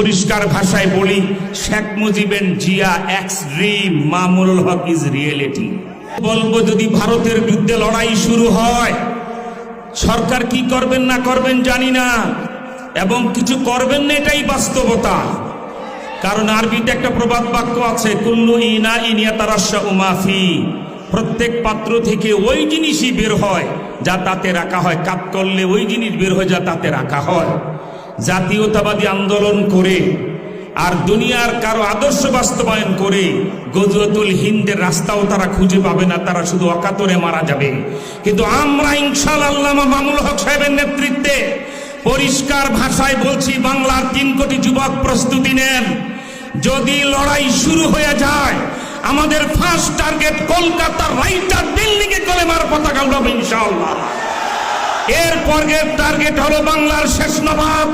পরিষ্কার ভাষায় বলি, শেখ মুজিবের Zia extreme, Mamunul Haque is reality. বলবো, যদি ভারতের বিরুদ্ধে লড়াই শুরু হয়, সরকার কি করবেন না করবেন জানি না, এবং কিছু করবেন না এটাই বাস্তবতা। কারণ আরবিতে একটা প্রবাদ বাক্য আছে, কুল্লু ইনা ইনিয়া তারাশা উমাফি, প্রত্যেক পাত্র থেকে ওই জিনিসই বের হয় যা তাতে রাখা হয়, কাত করলে ওই জিনিস বের হয় যা তাতে রাখা হয়। জাতীয়তাবাদী আন্দোলন করে আর দুনিয়ার কারো আদর্শ বাস্তবায়ন করে গজওয়াতুল হিন্দের রাস্তাও তারা খুঁজে পাবে না, তারা শুধু অকাতরে মারা যাবে। কিন্তু আমরা ইনশাআল্লাহ আল্লামা মামুনুল হক সাহেবের নেতৃত্বে পরিষ্কার ভাষায় বলছি, বাংলার 3 কোটি যুবক প্রস্তুতি নেন। যদি লড়াই শুরু হয়ে যায়, আমাদের ফার্স্ট টার্গেট কলকাতার রাইটার বিল্ডিং এ কলেমার পতাকা উড়াবে ইনশাআল্লাহ। এরপরের টার্গেট হলো বাংলার শেষ নবাব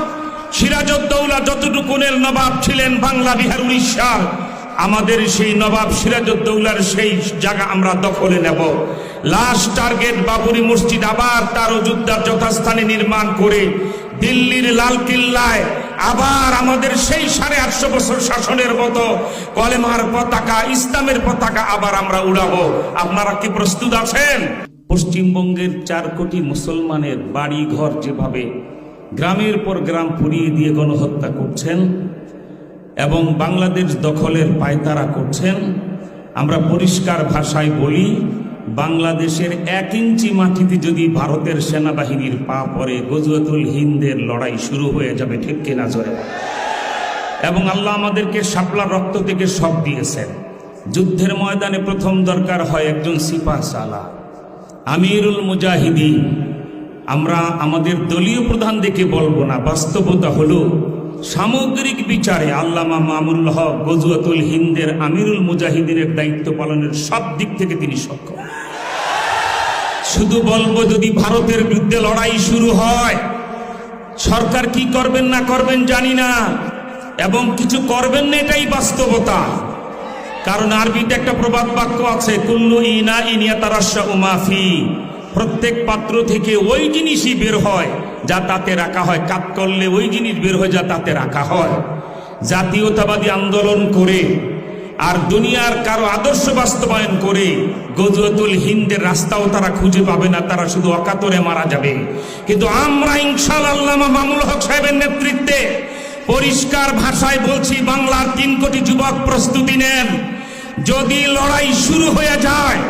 সিরাজউদ্দৌলা, যতটুকুনের নবাব ছিলেন বাংলা, বিহার, উড়িষ্যা, আমাদের সেই নবাব সিরাজউদ্দৌলার সেই জায়গা আমরা দখলে নেব। লাস্ট টার্গেট বাবরি মসজিদ আবার তার অযোধ্যার যথাস্থানে নির্মাণ করে দিল্লির লাল কিল্লায় আবার আমাদের সেই 850 বছর শাসনের মতো কলেমার পতাকা, ইসলামের পতাকা আবার আমরা উড়াবো। আপনারা কি প্রস্তুত আছেন? পশ্চিমবঙ্গের 4 কোটি মুসলমানের বাড়ি ঘর যেভাবে গ্রামের পর গ্রাম পুড়িয়ে দিয়ে গণহত্যা করছেন এবং বাংলাদেশ দখলের পায়তারা করছেন, আমরা পরিষ্কার ভাষায় বলি, বাংলাদেশের 1 ইঞ্চি মাটিতে যদি ভারতের সেনাবাহিনীর পা পড়ে, গজওয়াতুল হিন্দের লড়াই শুরু হয়ে যাবে। ঠিক কিনা জোরে? এবং আল্লাহ আমাদেরকে শাপলার রক্ত থেকে সব দিয়েছেন। যুদ্ধের ময়দানে প্রথম দরকার হয় একজন সিপাহ সালাহ, আমিরুল মুজাহিদিন। আমরা আমাদের দলীয় প্রধান দেখে বলবো না, বাস্তবতা হলো সামগ্রিক বিচারে আল্লামা মামুনুল হক গজওয়াতুল হিন্দের আমিরুল মুজাহিদিনের দায়িত্ব পালনের সব দিক থেকে তিনি সক্ষম। শুধু বলবো, যদি ভারতের বিরুদ্ধে লড়াই শুরু হয়, সরকার কি করবেন না করবেন জানি না, এবং কিছু করবেন না এটাই বাস্তবতা। কারণ আরবিতে একটা প্রবাদ বাক্য আছে, কুল্লু ইনা ইনিয়া তারাশা উমাফি, প্রত্যেক পাত্র থেকে ওই জিনিসই বের হয় যা তাতে রাখা হয়, কাত করলে ওই জিনিস বের হয় যা তাতে রাখা হয়। জাতীয়তাবাদী আন্দোলন করে আর দুনিয়ার কারো আদর্শ বাস্তবায়ন করে গজওয়াতুল হিন্দের রাস্তাও তারা খুঁজে পাবে না, তারা শুধু অকাতরে মারা যাবে। কিন্তু আমরা ইনশাআল্লাহ আল্লামা মামুনুল হক সাহেবের নেতৃত্বে পরিষ্কার ভাষায় বলছি, বাংলার 3 কোটি যুবক প্রস্তুতি নেন। যদি লড়াই শুরু হয়ে যায়,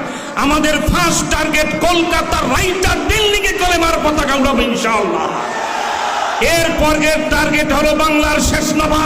আমাদের ফার্স্ট টার্গেট কলকাতার রাইটার বিল্ডিং এ কলেমার পতাকা উড়াবে ইনশাআল্লাহ। এরপরের টার্গেট হলো বাংলার শেষ নবাব